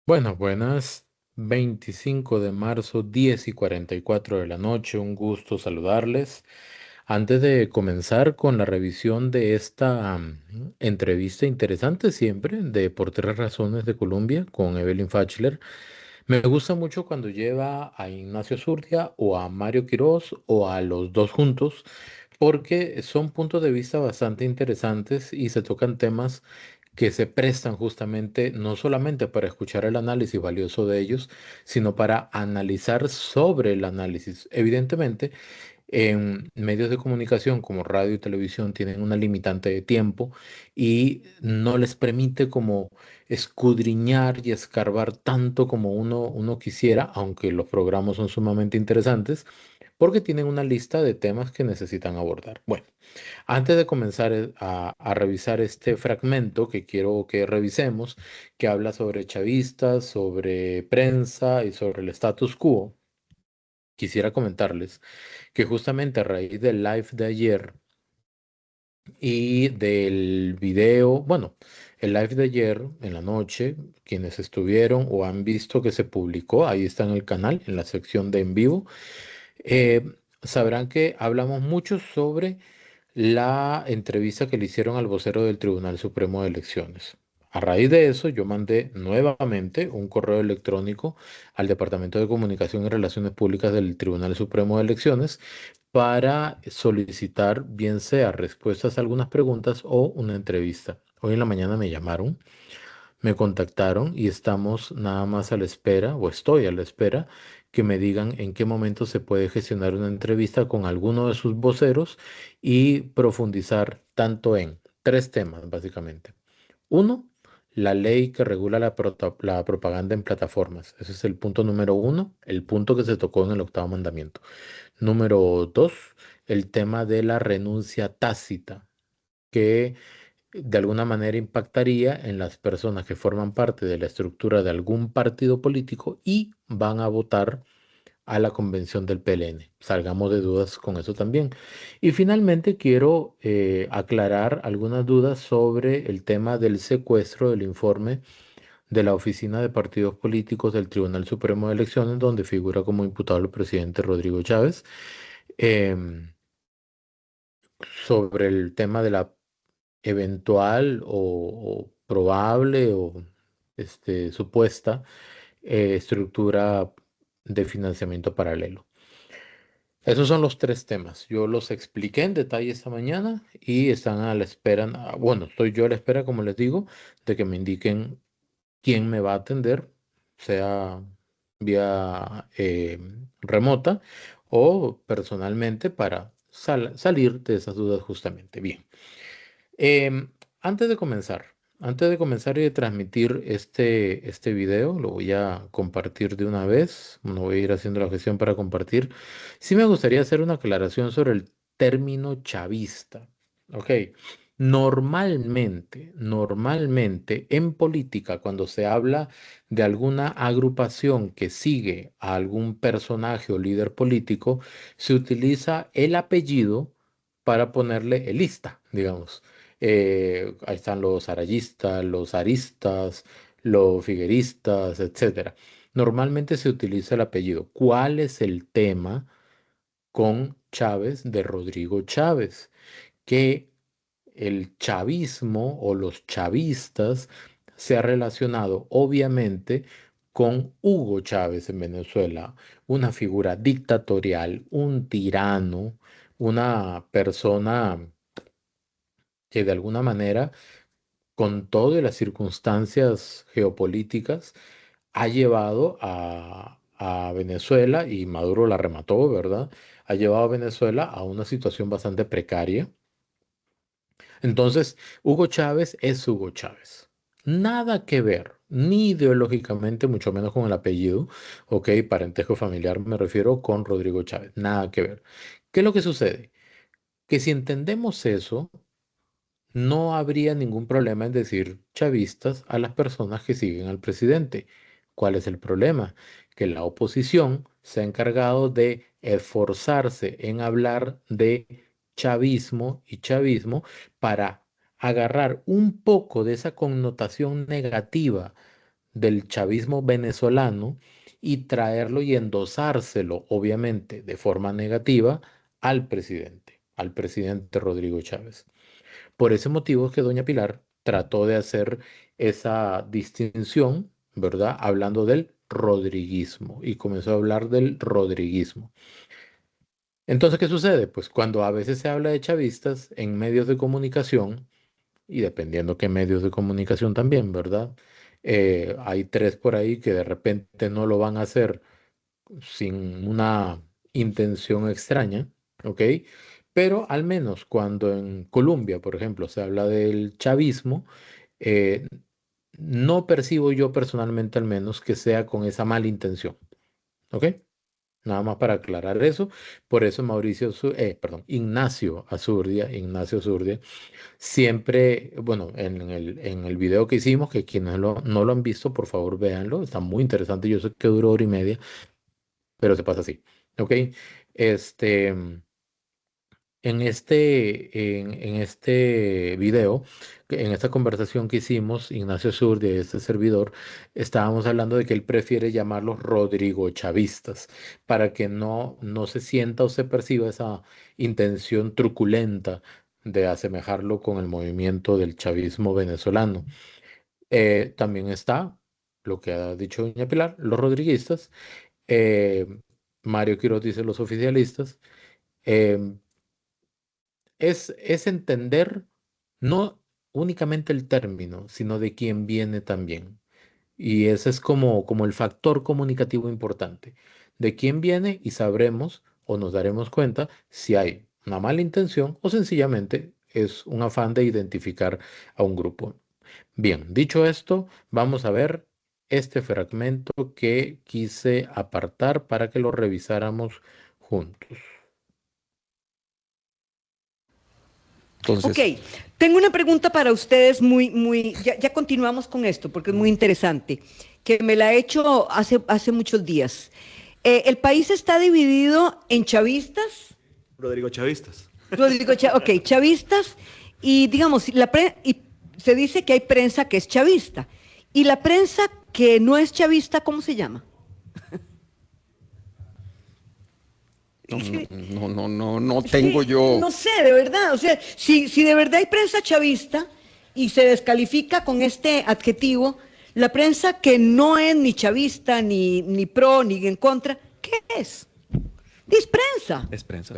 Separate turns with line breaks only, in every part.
Buenas, buenas. 25 de marzo, 10:44 de la noche. Un gusto saludarles. Antes de comenzar con la revisión de esta entrevista interesante siempre de Por Tres Razones de Colombia con Evelyn Fachler, me gusta mucho cuando lleva a Ignacio Zurdia o a Mario Quirós o a los dos juntos, porque son puntos de vista bastante interesantes y se tocan temas que se prestan justamente no solamente para escuchar el análisis valioso de ellos, sino para analizar sobre el análisis. Evidentemente, en medios de comunicación como radio y televisión tienen una limitante de tiempo y no les permite como escudriñar y escarbar tanto como uno quisiera, aunque los programas son sumamente interesantes, porque tienen una lista de temas que necesitan abordar. Bueno, antes de comenzar a revisar este fragmento que quiero que revisemos, que habla sobre chavistas, sobre prensa y sobre el status quo, quisiera comentarles que justamente a raíz del live de ayer y del video, bueno, el live de ayer en la noche, quienes estuvieron o han visto que se publicó, ahí está en el canal, en la sección de en vivo, sabrán que hablamos mucho sobre la entrevista que le hicieron al vocero del Tribunal Supremo de Elecciones. A raíz de eso, yo mandé nuevamente un correo electrónico al Departamento de Comunicación y Relaciones Públicas del Tribunal Supremo de Elecciones para solicitar, bien sea respuestas a algunas preguntas o una entrevista. Hoy en la mañana me llamaron, me contactaron y estamos nada más a la espera, o estoy a la espera, que me digan en qué momento se puede gestionar una entrevista con alguno de sus voceros y profundizar tanto en tres temas, básicamente. Uno, la ley que regula la propaganda en plataformas. Ese es el punto número uno, el punto que se tocó en el octavo mandamiento. Número dos, el tema de la renuncia tácita, que de alguna manera impactaría en las personas que forman parte de la estructura de algún partido político y van a votar a la convención del PLN. Salgamos de dudas con eso también. Y finalmente quiero aclarar algunas dudas sobre el tema del secuestro del informe de la Oficina de Partidos Políticos del Tribunal Supremo de Elecciones, donde figura como imputado el presidente Rodrigo Chávez, em, sobre el tema de la eventual o probable o supuesta estructura de financiamiento paralelo. Esos son los tres temas. Yo los expliqué en detalle esta mañana y están a la espera, bueno, estoy yo a la espera, como les digo, de que me indiquen quién me va a atender, sea vía remota o personalmente para salir de esas dudas justamente. Bien. Em, antes de comenzar, antes de comenzar y de transmitir este video, lo voy a compartir de una vez. No voy a ir haciendo la gestión para compartir. Sí me gustaría hacer una aclaración sobre el término chavista. Ok. Normalmente en política, cuando se habla de alguna agrupación que sigue a algún personaje o líder político, se utiliza el apellido para ponerle el lista, digamos. Ahí están los arayistas, los aristas, los figueristas, etcétera. Normalmente se utiliza el apellido. ¿Cuál es el tema con Chávez de Rodrigo Chávez? Que el chavismo o los chavistas se ha relacionado obviamente con Hugo Chávez en Venezuela, una figura dictatorial, un tirano, una persona que de alguna manera, con todas las circunstancias geopolíticas, ha llevado a Venezuela, y Maduro la remató, ¿verdad? Ha llevado a Venezuela a una situación bastante precaria. Entonces, Hugo Chávez es Hugo Chávez. Nada que ver, ni ideológicamente, mucho menos con el apellido, ok, parentesco familiar me refiero con Rodrigo Chávez, nada que ver. ¿Qué es lo que sucede? Que si entendemos eso, no habría ningún problema en decir chavistas a las personas que siguen al presidente. ¿Cuál es el problema? Que la oposición se ha encargado de esforzarse en hablar de chavismo y chavismo para agarrar un poco de esa connotación negativa del chavismo venezolano y traerlo y endosárselo, obviamente, de forma negativa al presidente Rodrigo Chávez. Por ese motivo es que doña Pilar trató de hacer esa distinción, ¿verdad? Hablando del rodriguismo y comenzó a hablar del rodriguismo. Entonces, ¿qué sucede? Pues cuando a veces se habla de chavistas en medios de comunicación, y dependiendo qué medios de comunicación también, ¿verdad? Hay tres por ahí que de repente no lo van a hacer sin una intención extraña, ¿ok? Pero al menos cuando en Colombia, por ejemplo, se habla del chavismo, eh, no percibo yo personalmente al menos que sea con esa mala intención, ¿ok? Nada más para aclarar eso. Por eso perdón, Ignacio Zurdia, siempre, bueno, en el video que hicimos, que quienes no lo han visto, por favor véanlo, está muy interesante. Yo sé que duró hora y media, pero se pasa así, ¿ok? Este, en este video, en esta conversación que hicimos, Ignacio Zurdia y este servidor, estábamos hablando de que él prefiere llamarlos Rodrigo Chavistas, para que no se sienta o se perciba esa intención truculenta de asemejarlo con el movimiento del chavismo venezolano. También está lo que ha dicho doña Pilar, los rodriguistas. eh, Mario Quiroz dice los oficialistas. em, es entender no únicamente el término, sino de quién viene también. Y ese es como el factor comunicativo importante. De quién viene y sabremos o nos daremos cuenta si hay una mala intención o sencillamente es un afán de identificar a un grupo. Bien, dicho esto, vamos a ver este fragmento que quise apartar para que lo revisáramos juntos.
Ok,
Entonces,
tengo una pregunta para ustedes ya continuamos con esto porque es muy interesante, que me la he hecho hace muchos días. ¿El país está dividido en chavistas?
Rodrigo Chavistas.
Rodrigo, ok, chavistas, y digamos, y se dice que hay prensa que es chavista, y la prensa que no es chavista, ¿cómo se llama?
No,
Es
no,
que,
no, no, no, no
es
tengo
que
yo.
no sé, de verdad, o sea, si de verdad hay prensa chavista y se descalifica con este adjetivo, la prensa que no es ni chavista, ni pro, ni en contra, ¿qué es? Es prensa.
Es prensa.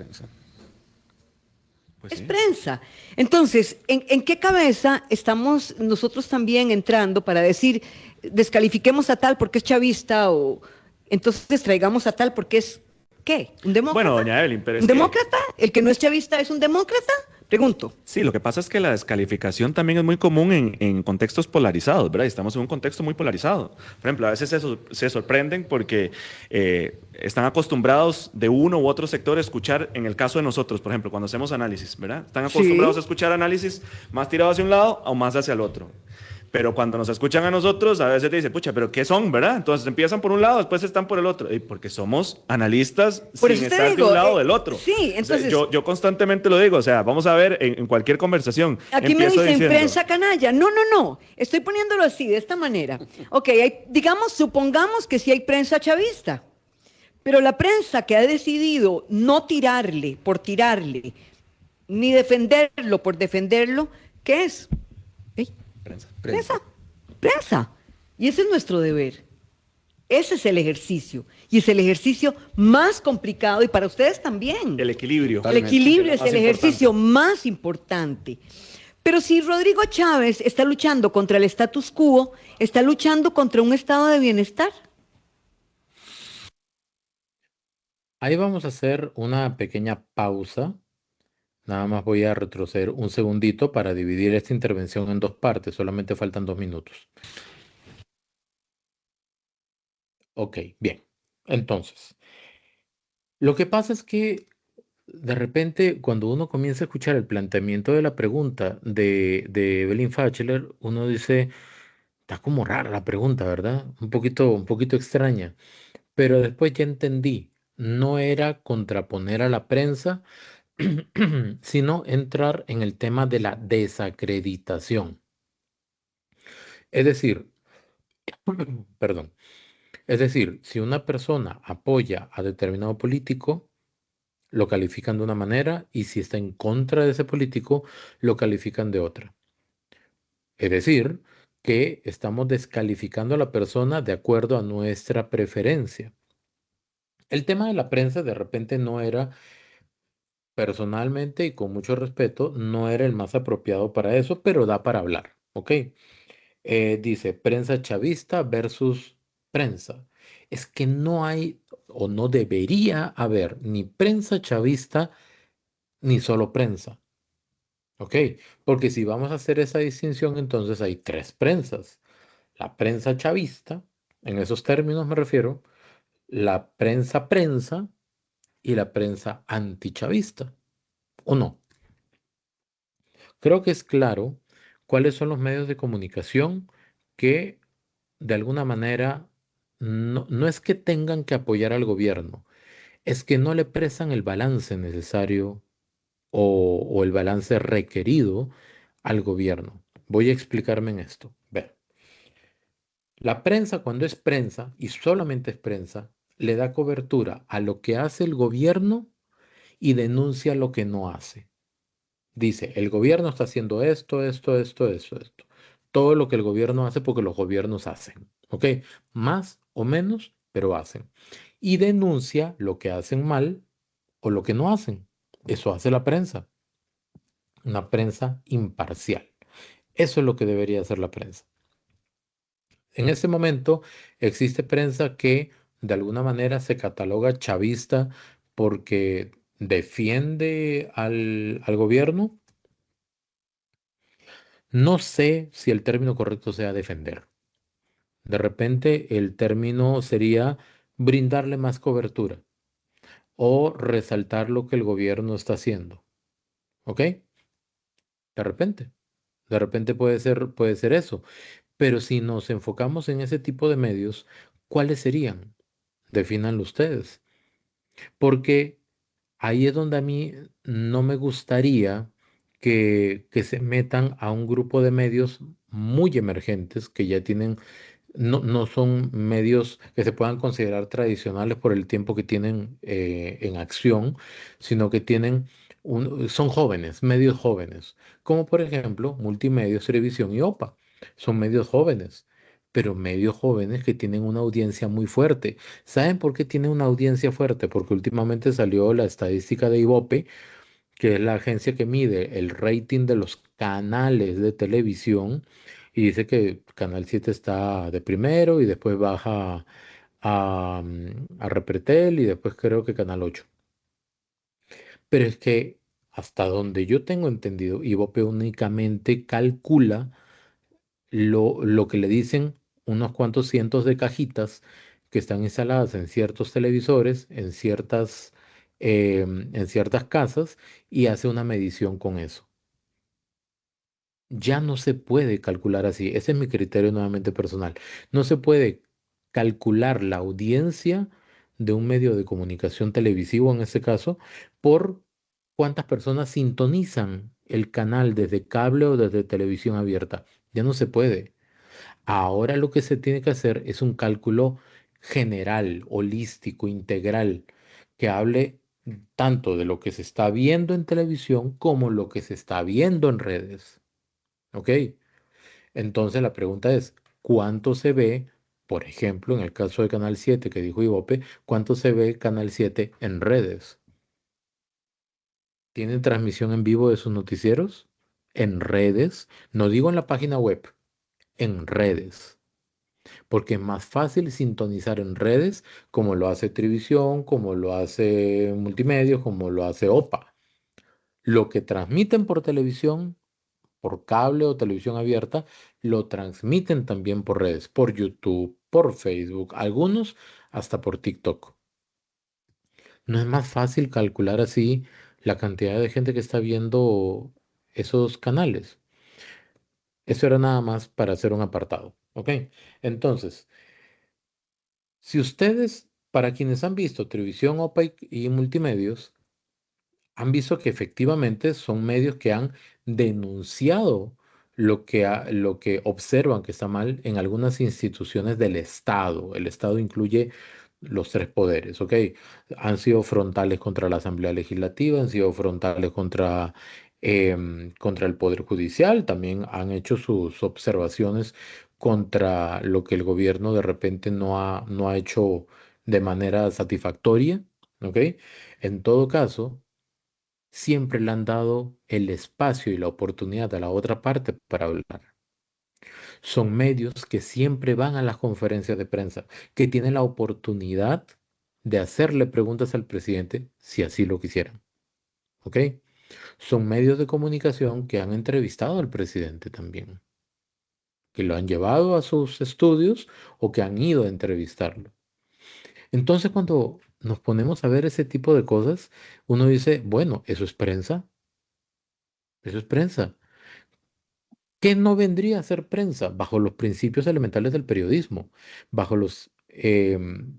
Pues
Es
sí.
prensa. Entonces, ¿en qué cabeza estamos nosotros también entrando para decir, descalifiquemos a tal porque es chavista o entonces traigamos a tal porque es, ¿qué? ¿Un
Bueno,
demócrata?
doña Evelyn, pero
¿Un
es que
demócrata? ¿El que no es chavista es un demócrata? Pregunto.
sí, lo que pasa es que la descalificación también es muy común en contextos polarizados, ¿verdad? Y estamos en un contexto muy polarizado. Por ejemplo, a veces se sorprenden porque están acostumbrados de uno u otro sector a escuchar, en el caso de nosotros, por ejemplo, cuando hacemos análisis, ¿verdad? Están acostumbrados a
Sí.
escuchar análisis más tirado hacia un lado o más hacia el otro. Pero cuando nos escuchan a nosotros, a veces te dicen, pucha, pero ¿qué son, verdad? Entonces empiezan por un lado, después están por el otro. Y porque somos analistas
Por
sin
eso te
estar de un
digo,
lado o del otro.
sí,
O sea,
entonces,
yo constantemente lo digo, o sea, vamos a ver en cualquier conversación,
aquí me
empiezo
dicen
diciendo,
prensa canalla. No, no, no. Estoy poniéndolo así, de esta manera. Ok, digamos, supongamos que sí hay prensa chavista. Pero la prensa que ha decidido no tirarle por tirarle, ni defenderlo por defenderlo, ¿qué es? ¿Eh?
prensa.
Prensa,
Prensa.
prensa. Y ese es nuestro deber. Ese es el ejercicio. Y es el ejercicio más complicado y para ustedes también.
El equilibrio,
El
Totalmente.
que es
equilibrio
lo
es
más
el
importante.
ejercicio más importante. Pero si Rodrigo Chávez está luchando contra el status quo, está luchando contra un estado de bienestar.
ahí vamos a hacer una pequeña pausa. Nada más voy a retroceder un segundito para dividir esta intervención en dos partes. Solamente faltan 2 minutos. Ok, bien. Entonces, lo que pasa es que de repente cuando uno comienza a escuchar el planteamiento de la pregunta de Evelyn Fachler, uno dice, está como rara la pregunta, ¿verdad? Un poquito extraña. Pero después ya entendí, no era contraponer a la prensa, sino entrar en el tema de la desacreditación. Es decir, Perdón. Es decir, si una persona apoya a determinado político, lo califican de una manera y si está en contra de ese político, lo califican de otra. Es decir, que estamos descalificando a la persona de acuerdo a nuestra preferencia. El tema de la prensa de repente no era, personalmente y con mucho respeto, no era el más apropiado para eso, pero da para hablar, ¿ok? Dice prensa chavista versus prensa. Es que no hay o no debería haber ni prensa chavista ni solo prensa, ¿ok? Porque si vamos a hacer esa distinción, entonces hay tres prensas. La prensa chavista, en esos términos me refiero, la prensa prensa y la prensa antichavista, ¿o no? Creo que es claro cuáles son los medios de comunicación que de alguna manera no es que tengan que apoyar al gobierno, es que no le prestan el balance necesario o el balance requerido al gobierno. Voy a explicarme en esto. Ver, la prensa cuando es prensa y solamente es prensa, le da cobertura a lo que hace el gobierno y denuncia lo que no hace. Dice, el gobierno está haciendo esto, esto, esto, esto, esto. Todo lo que el gobierno hace porque los gobiernos hacen. ¿Ok? Más o menos, pero hacen. Y denuncia lo que hacen mal o lo que no hacen. Eso hace la prensa. Una prensa imparcial. Eso es lo que debería hacer la prensa. En este momento existe prensa que de alguna manera se cataloga chavista porque defiende al gobierno. No sé si el término correcto sea defender. De repente el término sería brindarle más cobertura o resaltar lo que el gobierno está haciendo. ¿Ok? De repente. De repente puede ser eso. Pero si nos enfocamos en ese tipo de medios, ¿cuáles serían? Defínanlo ustedes. Porque ahí es donde a mí no me gustaría que se metan a un grupo de medios muy emergentes que ya tienen, no son medios que se puedan considerar tradicionales por el tiempo que tienen en acción, sino que tienen son jóvenes, medios jóvenes, como por ejemplo Multimedios, Televisión y OPA. Son medios jóvenes, pero medios jóvenes que tienen una audiencia muy fuerte. ¿Saben por qué tiene una audiencia fuerte? Porque últimamente salió la estadística de Ibope, que es la agencia que mide el rating de los canales de televisión, y dice que Canal 7 está de primero y después baja a Repretel y después creo que Canal 8. Pero es que hasta donde yo tengo entendido, Ibope únicamente calcula lo que le dicen unos cuantos cientos de cajitas que están instaladas en ciertos televisores, en ciertas casas, y hace una medición con eso. Ya no se puede calcular así. Ese es mi criterio nuevamente personal. No se puede calcular la audiencia de un medio de comunicación televisivo, en este caso, por cuántas personas sintonizan el canal desde cable o desde televisión abierta. Ya no se puede. Ahora lo que se tiene que hacer es un cálculo general, holístico, integral, que hable tanto de lo que se está viendo en televisión como lo que se está viendo en redes. ¿Ok? Entonces la pregunta es, ¿cuánto se ve, por ejemplo, en el caso de Canal 7 que dijo Ivope, cuánto se ve Canal 7 en redes? ¿Tienen transmisión en vivo de sus noticieros? En redes, no digo en la página web, en redes. Porque es más fácil sintonizar en redes como lo hace Televisión, como lo hace Multimedios, como lo hace OPA. Lo que transmiten por televisión, por cable o televisión abierta, lo transmiten también por redes, por YouTube, por Facebook, algunos hasta por TikTok. ¿No es más fácil calcular así la cantidad de gente que está viendo esos canales? Eso era nada más para hacer un apartado, ¿ok? Entonces, si ustedes, para quienes han visto televisión, OPA y multimedios, han visto que efectivamente son medios que han denunciado lo que observan que está mal en algunas instituciones del Estado. El Estado incluye los tres poderes, ¿ok? Han sido frontales contra la Asamblea Legislativa, han sido frontales contra el Poder Judicial, también han hecho sus observaciones contra lo que el gobierno de repente no ha hecho de manera satisfactoria, ¿ok? En todo caso, siempre le han dado el espacio y la oportunidad a la otra parte para hablar. Son medios que siempre van a las conferencias de prensa, que tienen la oportunidad de hacerle preguntas al presidente si así lo quisieran. ¿Ok? Son medios de comunicación que han entrevistado al presidente también, que lo han llevado a sus estudios o que han ido a entrevistarlo. Entonces, cuando nos ponemos a ver ese tipo de cosas, uno dice, bueno, eso es prensa, eso es prensa. ¿Qué no vendría a ser prensa bajo los principios elementales del periodismo? Bajo los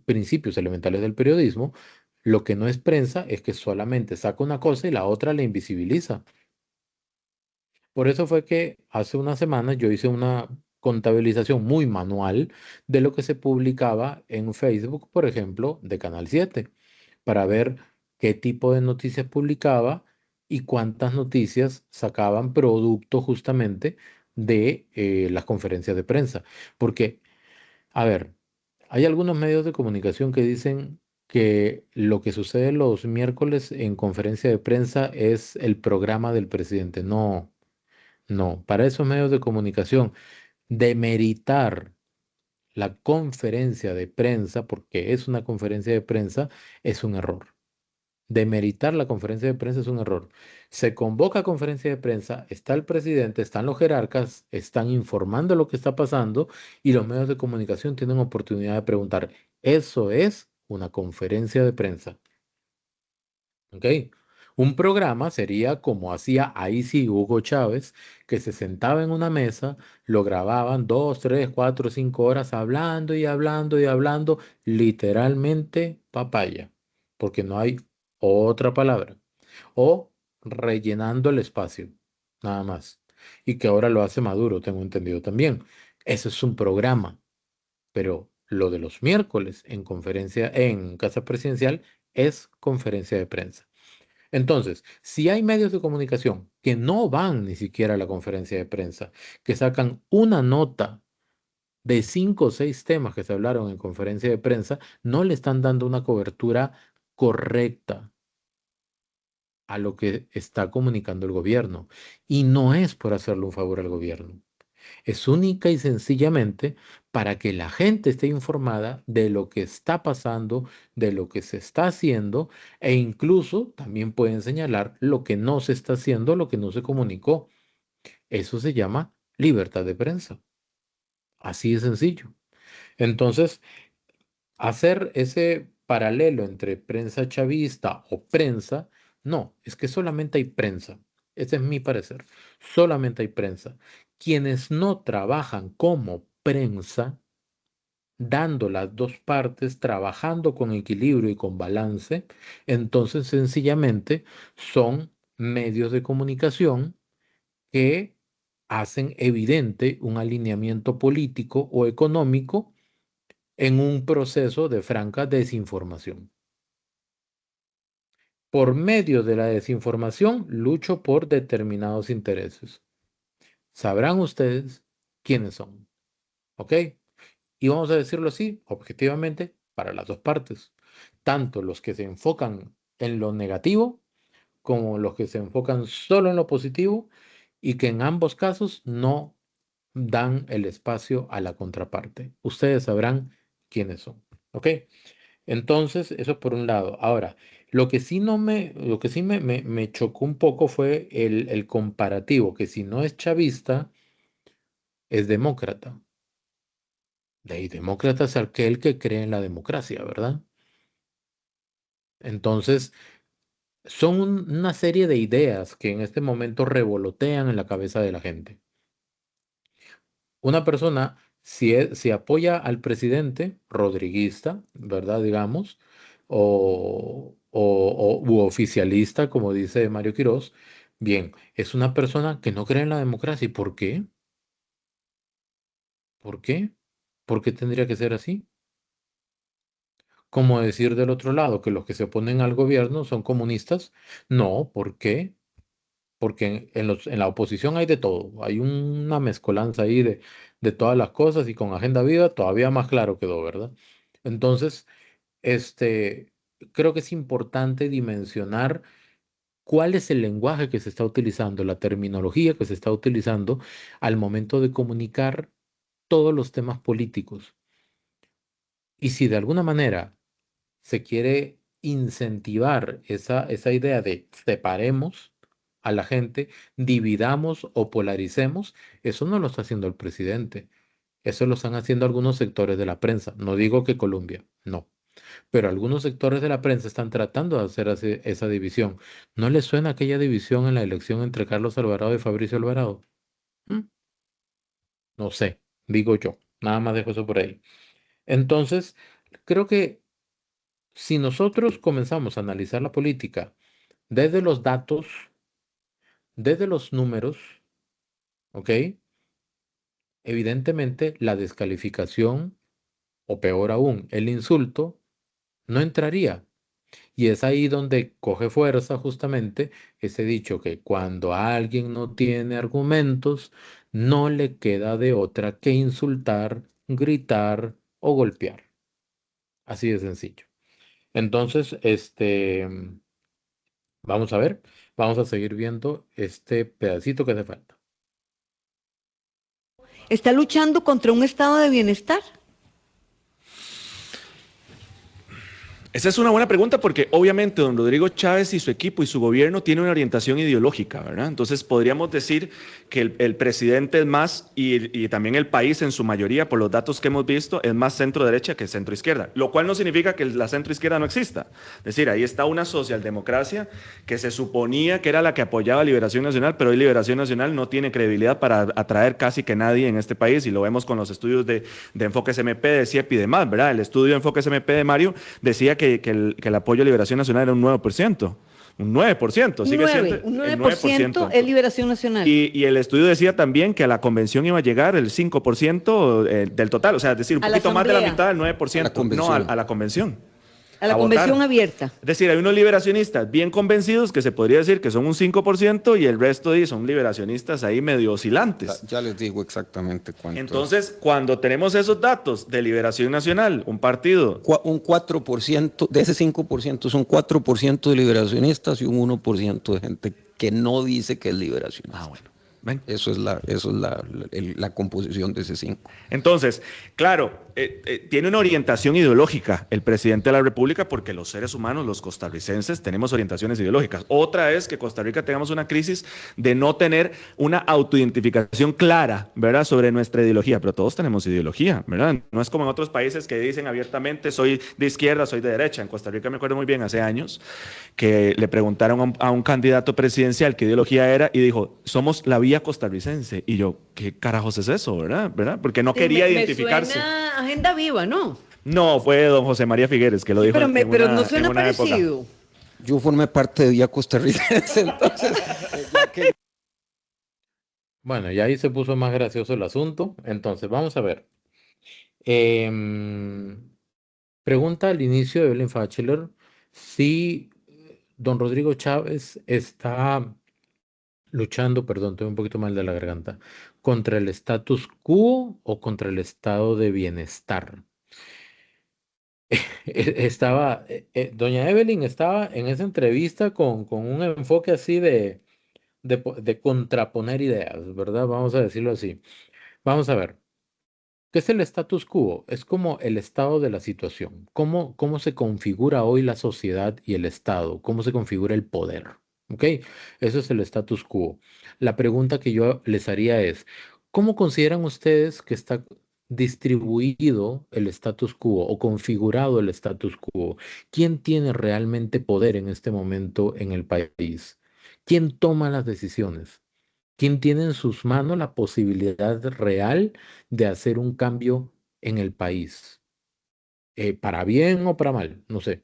principios elementales del periodismo, lo que no es prensa es que solamente saca una cosa y la otra la invisibiliza. Por eso fue que hace unas semanas yo hice una contabilización muy manual de lo que se publicaba en Facebook, por ejemplo, de Canal 7, para ver qué tipo de noticias publicaba y cuántas noticias sacaban producto justamente de las conferencias de prensa. Porque, a ver, hay algunos medios de comunicación que dicen que lo que sucede los miércoles en conferencia de prensa es el programa del presidente. No. No, para esos medios de comunicación, demeritar la conferencia de prensa, porque es una conferencia de prensa, es un error. Demeritar la conferencia de prensa es un error. Se convoca conferencia de prensa, está el presidente, están los jerarcas, están informando lo que está pasando y los medios de comunicación tienen oportunidad de preguntar. Eso es una conferencia de prensa. ¿Ok? Un programa sería como hacía ahí sí Hugo Chávez, que se sentaba en una mesa, lo grababan 2, 3, 4, 5 horas hablando y hablando y hablando, literalmente papaya, porque no hay otra palabra. O rellenando el espacio, nada más. Y que ahora lo hace Maduro, tengo entendido también. Eso es un programa, pero lo de los miércoles en conferencia en Casa Presidencial es conferencia de prensa. Entonces, si hay medios de comunicación que no van ni siquiera a la conferencia de prensa, que sacan una nota de 5 o 6 temas que se hablaron en conferencia de prensa, no le están dando una cobertura correcta a lo que está comunicando el gobierno. Y no es por hacerle un favor al gobierno. Es única y sencillamente para que la gente esté informada de lo que está pasando, de lo que se está haciendo e incluso también pueden señalar lo que no se está haciendo, lo que no se comunicó. Eso se llama libertad de prensa. Así de sencillo. Entonces, hacer ese paralelo entre prensa chavista o prensa, no, es que solamente hay prensa. Ese es mi parecer. Solamente hay prensa. Quienes no trabajan como prensa, dando las dos partes, trabajando con equilibrio y con balance, entonces sencillamente son medios de comunicación que hacen evidente un alineamiento político o económico en un proceso de franca desinformación. Por medio de la desinformación, lucho por determinados intereses. Sabrán ustedes quiénes son, ¿ok? Y vamos a decirlo así, objetivamente, para las dos partes. Tanto los que se enfocan en lo negativo como los que se enfocan solo en lo positivo y que en ambos casos no dan el espacio a la contraparte. Ustedes sabrán quiénes son, ¿ok? Entonces, eso por un lado. Ahora, lo que sí me chocó un poco fue el comparativo, que si no es chavista, es demócrata. De ahí, demócrata es aquel que cree en la democracia, ¿verdad? Entonces, son una serie de ideas que en este momento revolotean en la cabeza de la gente. Una persona, si apoya al presidente rodriguista, ¿verdad? Digamos, u oficialista, como dice Mario Quirós, Bien, es una persona que no cree en la democracia. ¿Y por qué? ¿Por qué? ¿Por qué tendría que ser así? Como decir del otro lado que los que se oponen al gobierno son comunistas. No, ¿por qué? Porque en la oposición hay de todo. Hay una mezcolanza ahí de todas las cosas y con Agenda Viva todavía más claro quedó, ¿verdad? Entonces, este, creo que es importante dimensionar cuál es el lenguaje que se está utilizando, la terminología que se está utilizando al momento de comunicar todos los temas políticos. Y si de alguna manera se quiere incentivar esa idea de separemos a la gente, dividamos o polaricemos, eso no lo está haciendo el presidente. Eso lo están haciendo algunos sectores de la prensa. No digo que Colombia, no. Pero algunos sectores de la prensa están tratando de hacer esa división. ¿No les suena aquella división en la elección entre Carlos Alvarado y Fabricio Alvarado? ¿Mm? No sé, digo yo. Nada más dejo eso por ahí. Entonces, creo que si nosotros comenzamos a analizar la política desde los datos, desde los números, ¿ok? Evidentemente la descalificación, o peor aún, el insulto, no entraría. Y es ahí donde coge fuerza justamente ese dicho que cuando alguien no tiene argumentos, no le queda de otra que insultar, gritar o golpear. Así de sencillo. Entonces, vamos a ver, vamos a seguir viendo este pedacito que hace falta.
Está luchando contra un estado de bienestar.
Esa es una buena pregunta porque obviamente don Rodrigo Chávez y su equipo y su gobierno tienen una orientación ideológica, ¿verdad? Entonces podríamos decir que el presidente es más, y también el país en su mayoría, por los datos que hemos visto, es más centro derecha que centro izquierda, lo cual no significa que la centro izquierda no exista. Es decir, ahí está una socialdemocracia que se suponía que era la que apoyaba a Liberación Nacional, pero hoy Liberación Nacional no tiene credibilidad para atraer casi que nadie en este país, y lo vemos con los estudios de Enfoques MP, de CIEP y demás, ¿verdad? El estudio de Enfoques MP de Mario decía que el apoyo a Liberación Nacional era un 9%. Un 9%,
Un
sigue siendo
9, un
el
9% es
9%.
Liberación Nacional.
Y el estudio decía también que a la convención iba a llegar el 5% del total, o sea, es decir, un
A la
poquito más de la
asamblea,
mitad del
a la
9%, no
convención.
a la convención,
a
a
la convención
votar.
abierta.
Es decir, hay unos liberacionistas bien convencidos que se podría decir que son un 5% y el resto son liberacionistas ahí medio oscilantes.
Ya les digo exactamente cuánto es.
Entonces, cuando tenemos esos datos de Liberación Nacional, un partido.
Un 4%, de ese 5% son 4% de liberacionistas y un 1% de gente que no dice que es liberacionista.
Ah, bueno. ¿Ven?
Eso es la composición de ese 5.
Entonces, claro, tiene una orientación ideológica el presidente de la República porque los seres humanos, los costarricenses, tenemos orientaciones ideológicas. Otra es que Costa Rica tengamos una crisis de no tener una autoidentificación clara, ¿verdad?, sobre nuestra ideología, pero todos tenemos ideología, ¿verdad? No es como en otros países que dicen abiertamente soy de izquierda, soy de derecha. En Costa Rica me acuerdo muy bien hace años que le preguntaron a un candidato presidencial qué ideología era y dijo, somos la vía costarricense. Y yo, ¿qué carajos es eso, verdad? Porque no
Sí,
quería
me
identificarse.
suena Agenda Viva, ¿no?
No, fue don José María Figueres que lo
Sí,
dijo
pero no suena
una época.
parecido.
Yo formé parte de Vía Costarricense, entonces, ya que
Bueno, y ahí se puso más gracioso el asunto. Entonces, vamos a ver. Em, Pregunta al inicio de Evelyn Bachelor si don Rodrigo Chávez está luchando, perdón, tengo un poquito mal de la garganta, contra el status quo o contra el estado de bienestar. Doña Evelyn estaba en esa entrevista con un enfoque así de contraponer ideas, ¿verdad? Vamos a decirlo así. Vamos a ver. ¿Qué es el status quo? Es como el estado de la situación. ¿Cómo se configura hoy la sociedad y el Estado? ¿Cómo se configura el poder? ¿Ok? Eso es el status quo. La pregunta que yo les haría es, ¿cómo consideran ustedes que está distribuido el status quo o configurado el status quo? ¿Quién tiene realmente poder en este momento en el país? ¿Quién toma las decisiones? ¿Quién tiene en sus manos la posibilidad real de hacer un cambio en el país? ¿Para bien o para mal? No sé.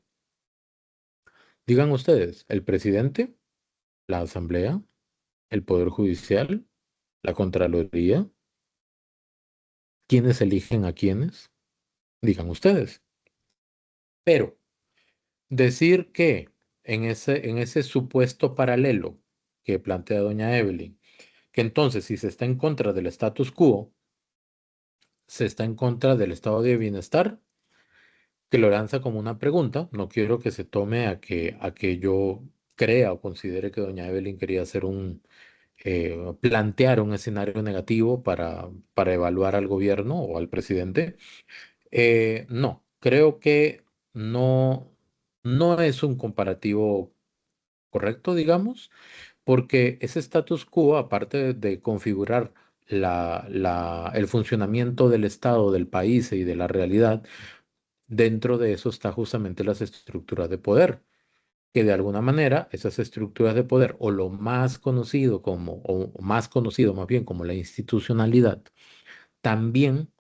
Digan ustedes, ¿el presidente? ¿La asamblea? el Poder Judicial, la Contraloría. ¿Quiénes eligen a quiénes? Digan ustedes. Pero decir que en ese supuesto paralelo que plantea doña Evelyn, que entonces si se está en contra del status quo, se está en contra del estado de bienestar, que lo lanza como una pregunta. No quiero que se tome a que yo crea o considere que doña Evelyn quería hacer plantear un escenario negativo para evaluar al gobierno o al presidente. No, creo que no, no es un comparativo correcto, digamos, porque ese status quo, aparte de configurar el funcionamiento del Estado, del país y de la realidad, dentro de eso está justamente las estructuras de poder, que de alguna manera esas estructuras de poder, o lo más conocido o más conocido más bien como la institucionalidad, también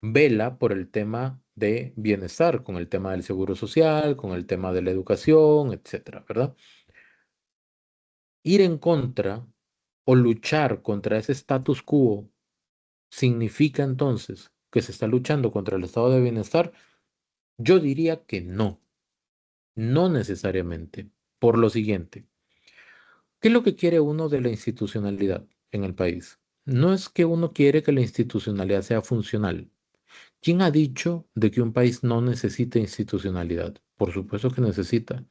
vela por el tema de bienestar, con el tema del seguro social, con el tema de la educación, etcétera, ¿verdad? Ir en contra o luchar contra ese status quo significa entonces que se está luchando contra el estado de bienestar. Yo diría que no, no necesariamente. Por lo siguiente, ¿qué es lo que quiere uno de la institucionalidad en el país? No es que uno quiere que la institucionalidad sea funcional. ¿Quién ha dicho de que un país no necesita institucionalidad? Por supuesto que necesita.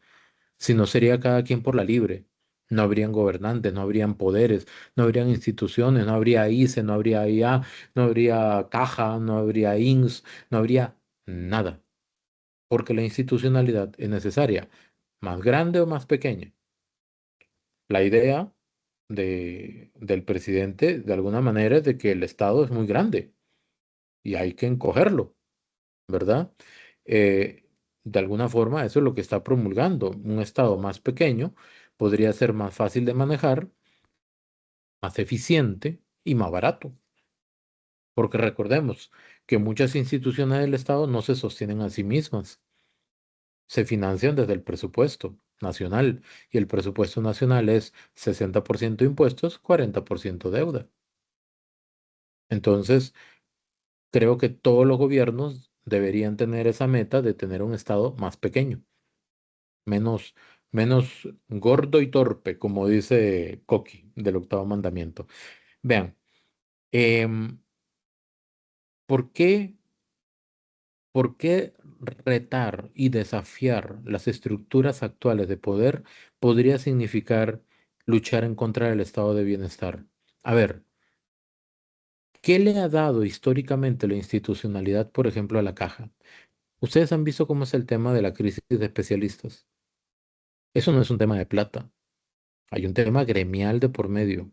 Si no, sería cada quien por la libre. No habrían gobernantes, no habrían poderes, no habrían instituciones, no habría ICE, no habría IA, no habría Caja, no habría INS, no habría nada. Porque la institucionalidad es necesaria, más grande o más pequeña. La idea del presidente, de alguna manera, es de que el Estado es muy grande y hay que encogerlo, ¿verdad? Eh, de alguna forma, eso es lo que está promulgando. Un Estado más pequeño podría ser más fácil de manejar, más eficiente y más barato. Porque recordemos que muchas instituciones del Estado no se sostienen a sí mismas, se financian desde el presupuesto nacional y el presupuesto nacional es 60% impuestos, 40% deuda. Entonces, creo que todos los gobiernos deberían tener esa meta de tener un Estado más pequeño, menos, menos gordo y torpe, como dice Coqui del octavo mandamiento. Vean, em, ¿por qué, por qué retar y desafiar las estructuras actuales de poder podría significar luchar en contra del estado de bienestar? A ver, ¿qué le ha dado históricamente la institucionalidad, por ejemplo, a la caja? Ustedes han visto cómo es el tema de la crisis de especialistas. Eso no es un tema de plata. Hay un tema gremial de por medio.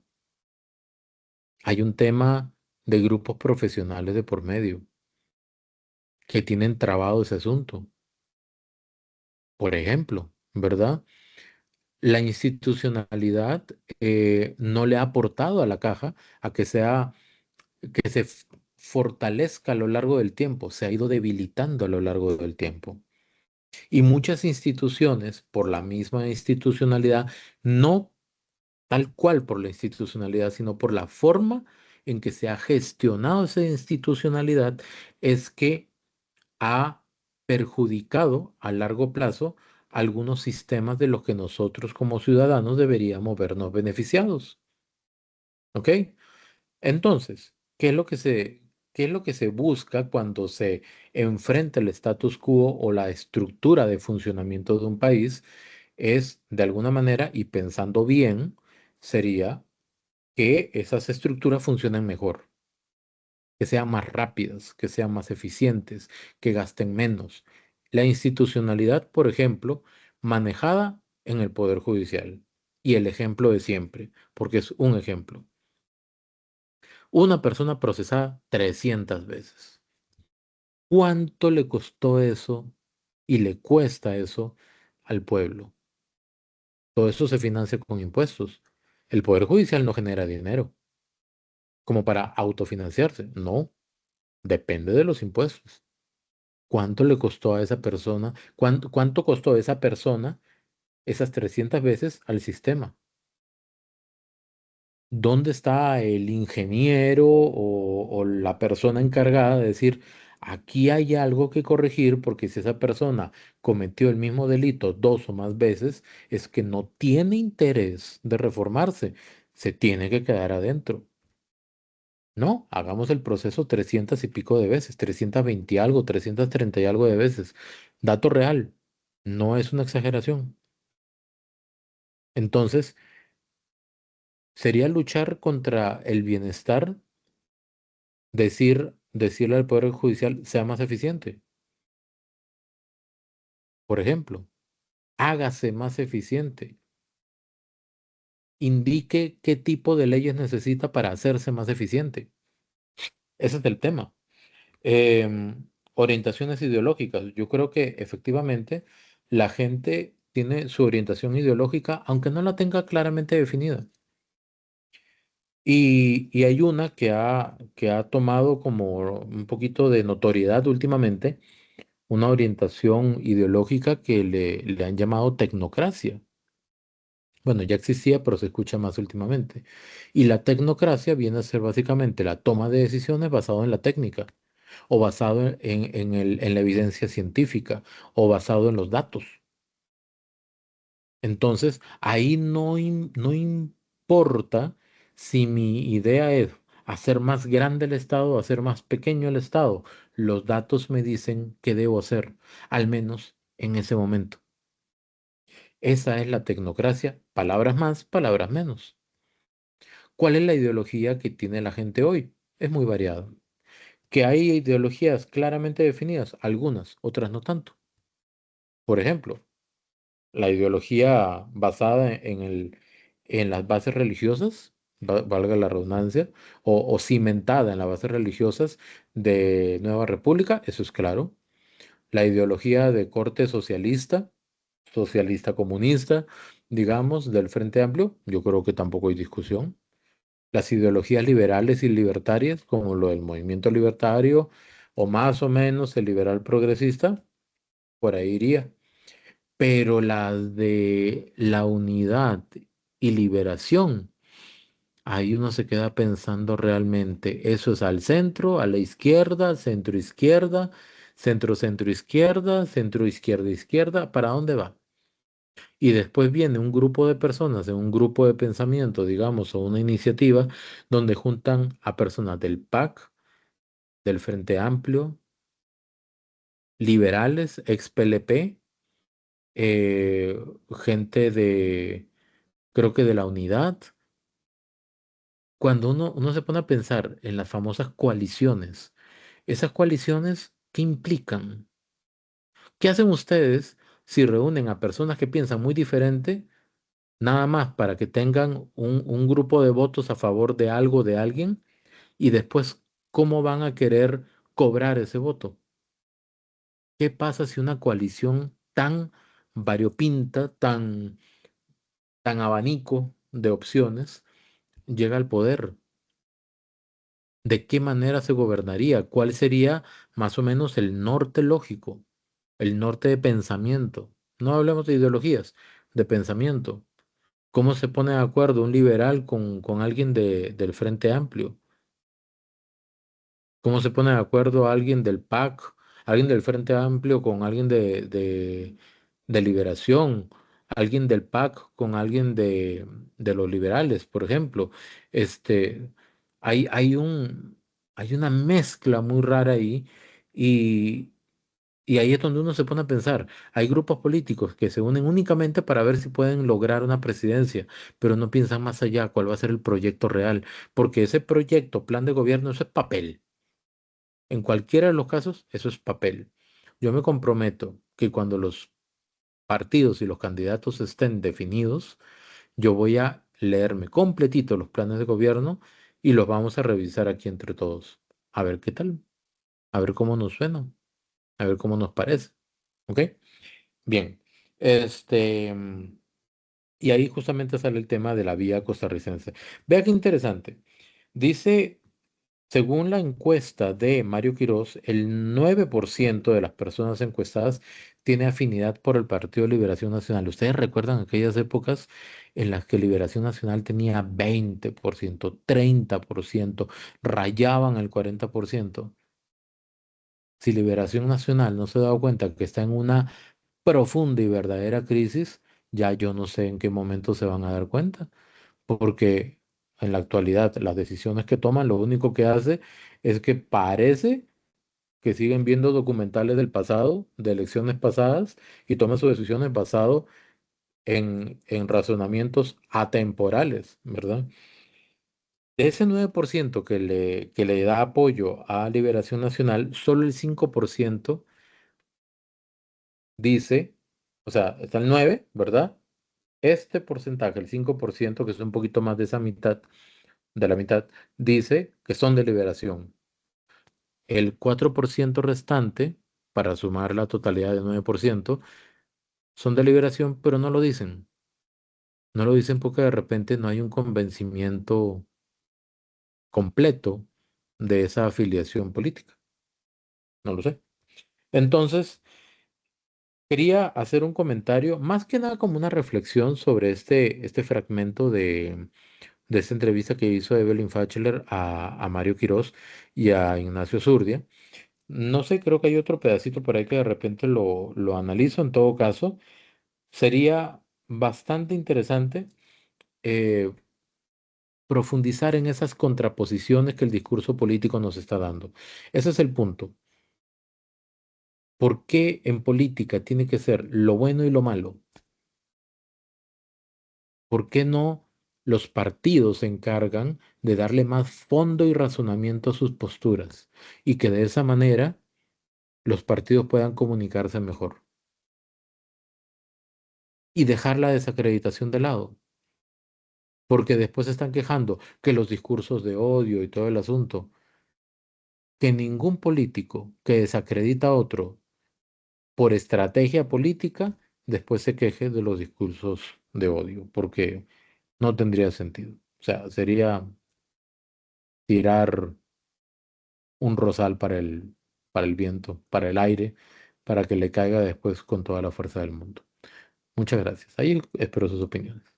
Hay un tema de grupos profesionales de por medio que tienen trabado ese asunto. Por ejemplo, ¿verdad? La institucionalidad no le ha aportado a la caja a que se fortalezca a lo largo del tiempo, se ha ido debilitando a lo largo del tiempo. Y muchas instituciones, por la misma institucionalidad, no tal cual por la institucionalidad, sino por la forma en que se ha gestionado esa institucionalidad, es que ha perjudicado a largo plazo algunos sistemas de los que nosotros como ciudadanos deberíamos vernos beneficiados. ¿Ok? Entonces, ¿qué es lo que se busca cuando se enfrenta el status quo o la estructura de funcionamiento de un país? Es, de alguna manera, y pensando bien, sería que esas estructuras funcionen mejor, que sean más rápidas, que sean más eficientes, que gasten menos. La institucionalidad, por ejemplo, manejada en el Poder Judicial. Y el ejemplo de siempre, porque es un ejemplo. Una persona procesada 300 veces. ¿Cuánto le costó eso y le cuesta eso al pueblo? Todo eso se financia con impuestos. El Poder Judicial no genera dinero como para autofinanciarse. No, depende de los impuestos. ¿Cuánto le costó a esa persona? ¿Cuánto costó a esa persona esas 300 veces al sistema? ¿Dónde está el ingeniero o la persona encargada de decir, aquí hay algo que corregir porque si esa persona cometió el mismo delito 2 o más veces, es que no tiene interés de reformarse, se tiene que quedar adentro? No, hagamos el proceso 300 y pico de veces, 320 y algo, 330 y algo de veces. Dato real, no es una exageración. Entonces, sería luchar contra el bienestar, decirle al Poder Judicial, sea más eficiente. Por ejemplo, hágase más eficiente. Indique qué tipo de leyes necesita para hacerse más eficiente. Ese es el tema. Orientaciones ideológicas. Yo creo que efectivamente la gente tiene su orientación ideológica, aunque no la tenga claramente definida. Y hay una que ha tomado como un poquito de notoriedad últimamente, una orientación ideológica que le han llamado tecnocracia. Bueno, ya existía, pero se escucha más últimamente. Y la tecnocracia viene a ser básicamente la toma de decisiones basado en la técnica, o basado en la evidencia científica, o basado en los datos. Entonces, ahí no importa si mi idea es hacer más grande el Estado o hacer más pequeño el Estado. Los datos me dicen qué debo hacer, al menos en ese momento. Esa es la tecnocracia, palabras más, palabras menos. ¿Cuál es la ideología que tiene la gente hoy? Es muy variada. ¿Que hay ideologías claramente definidas? Algunas, otras no tanto. Por ejemplo, la ideología basada en las bases religiosas, valga la redundancia, o cimentada en las bases religiosas de Nueva República, eso es claro. La ideología de corte socialista, socialista comunista, digamos, del Frente Amplio, yo creo que tampoco hay discusión. Las ideologías liberales y libertarias, como lo del movimiento libertario, o más o menos el liberal progresista, por ahí iría. Pero las de la unidad y liberación, ahí uno se queda pensando realmente, ¿eso es al centro, a la izquierda, centro izquierda, centro centro izquierda, centro izquierda izquierda? ¿Para dónde va? Y después viene un grupo de personas en un grupo de pensamiento, digamos, o una iniciativa donde juntan a personas del PAC, del Frente Amplio, liberales, ex PLP, eh, gente creo que de la unidad. Cuando uno se pone a pensar en las famosas coaliciones, esas coaliciones, ¿qué implican? ¿Qué hacen ustedes si reúnen a personas que piensan muy diferente, nada más para que tengan un grupo de votos a favor de algo de alguien? Y después, ¿cómo van a querer cobrar ese voto? ¿Qué pasa si una coalición tan variopinta, tan abanico de opciones, llega al poder? ¿De qué manera se gobernaría? ¿Cuál sería más o menos el norte lógico, el norte de pensamiento? No hablemos de ideologías, de pensamiento. ¿Cómo se pone de acuerdo un liberal con alguien del Frente Amplio? ¿Cómo se pone de acuerdo alguien del PAC, alguien del Frente Amplio con alguien de Liberación, alguien del PAC con alguien de los liberales, por ejemplo? Este, hay, hay un, hay una mezcla muy rara ahí y, y ahí es donde uno se pone a pensar. Hay grupos políticos que se unen únicamente para ver si pueden lograr una presidencia, pero no piensan más allá cuál va a ser el proyecto real, porque ese proyecto, plan de gobierno, eso es papel. En cualquiera de los casos, eso es papel. Yo me comprometo que cuando los partidos y los candidatos estén definidos, yo voy a leerme completito los planes de gobierno y los vamos a revisar aquí entre todos. A ver qué tal, a ver cómo nos suena, a ver cómo nos parece. ¿Ok? Bien. Este, y ahí justamente sale el tema de la vía costarricense. Vea qué interesante. Dice Según la encuesta de Mario Quirós, el 9% de las personas encuestadas tiene afinidad por el Partido de Liberación Nacional. ¿Ustedes recuerdan aquellas épocas en las que Liberación Nacional tenía 20%, 30%, rayaban el 40%? Si Liberación Nacional no se ha dado cuenta que está en una profunda y verdadera crisis, ya yo no sé en qué momento se van a dar cuenta, porque en la actualidad las decisiones que toman lo único que hace es que parece que siguen viendo documentales del pasado, de elecciones pasadas, y toman sus decisiones basado en razonamientos atemporales, ¿verdad? De ese 9% que le da apoyo a Liberación Nacional, solo el 5% dice, o sea, está el 9, ¿verdad? Este porcentaje, el 5%, que es un poquito más de esa mitad, de la mitad, dice que son de liberación. El 4% restante, para sumar la totalidad del 9%, son de liberación, pero no lo dicen. No lo dicen porque de repente no hay un convencimiento completo de esa afiliación política. No lo sé. Entonces, quería hacer un comentario, más que nada como una reflexión sobre este fragmento de esta entrevista que hizo Evelyn Fachler a Mario Quirós y a Ignacio Zurdia. No sé, creo que hay otro pedacito por ahí que de repente lo analizo. En todo caso, sería bastante interesante eh, profundizar en esas contraposiciones que el discurso político nos está dando. Ese es el punto. ¿Por qué en política tiene que ser lo bueno y lo malo? ¿Por qué no los partidos se encargan de darle más fondo y razonamiento a sus posturas y que de esa manera los partidos puedan comunicarse mejor y dejar la desacreditación de lado? Porque después se están quejando que los discursos de odio y todo el asunto, que ningún político que desacredita a otro por estrategia política, después se queje de los discursos de odio, porque no tendría sentido. O sea, sería tirar un rosal para el viento, para el aire, para que le caiga después con toda la fuerza del mundo. Muchas gracias. Ahí espero sus opiniones.